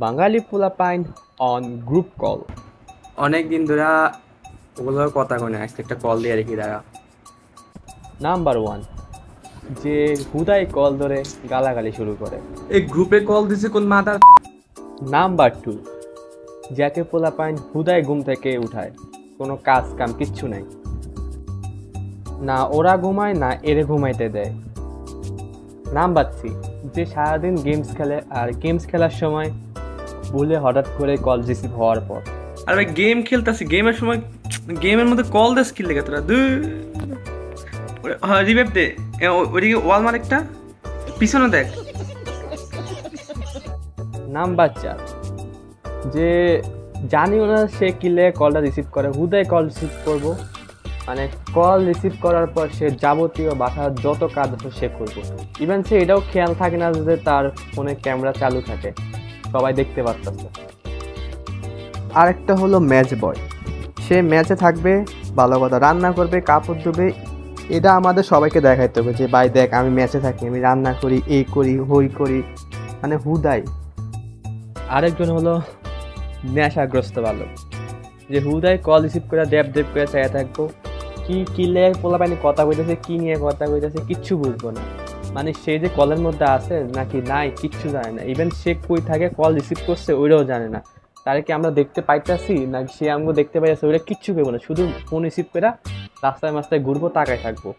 বাঙালি পোলাপাইন on group call. অনেক দিন ধরে ওগুলোর কথা কই না, আজকে একটা কল দিয়ে রেখি দাঁড়া। নাম্বার ওয়ান, যে হুদাই কল ধরে গালাগালি শুরু করে। এই গ্রুপে কল দিছে কোন মাদার। নাম্বার টু, যাকে পোলাপাইন হুদাই ঘুম থেকে উঠায়, কোনো কাজ কাম কিচ্ছু নাই, না ওরা ঘুমায় না এরে ঘুমাইতে দেয়। নাম্বার থ্রি, যে সারাদিন গেমস খেলে আর গেমস খেলার সময় ভুলে হঠাৎ করে কল রিসিভ হওয়ার পর। আর ভাই গেম খেলতেছি, গেমের সময় গেমের মধ্যে কল দেস কি লেগে তোরা রিভাইভ দে। ওইদিকে ওয়াল মার একটা, পিছনে দেখ। নাম্বার চার, যে জানিও না সে কিলে কলটা রিসিভ করে, হুদাই কল রিসিভ করবো, মানে কল রিসিভ করার পর সে যাবতীয় বাসার যত কাজ আছে সে করবো। ইভেন সে এটাও খেয়াল থাকে না যে তার ফোনে ক্যামেরা চালু থাকে, সবাই দেখতে পারতেছে। আরেকটা হলো ম্যাচ বয়, সে ম্যাচে থাকবে, ভালো কথা, রান্না করবে, কাপড় ধুবে, এটা আমাদের সবাইকে দেখাইতে হবে যে ভাই দেখ আমি ম্যাচে থাকি, আমি রান্না করি, এই করি, হই করি, মানে হুদাই। আরেকজন হলো নেশাগ্রস্ত বালক, যে হুদাই কল রিসিভ করে দেব দেব করে চাইয়া থাকবো, কি কিলে পোলাপানি কথা কইতেছে, কি নিয়ে কথা কইতেছে কিচ্ছু বুঝবো না, মানে সে যে কলের মধ্যে আছে নাকি নাই কিচ্ছু জানে না। ইভেন সে কই থাকে, কল রিসিভ করছে ওইটাও জানে না, তারে কি আমরা দেখতে পাইতেছি নাকি সে আমাকে দেখতে পাইতেছে ওইটা কিচ্ছু পেবো না, শুধু ফোন রিসিভ করে রাস্তায় মাস্তায় ঘুরবো, তাকায় থাকবো।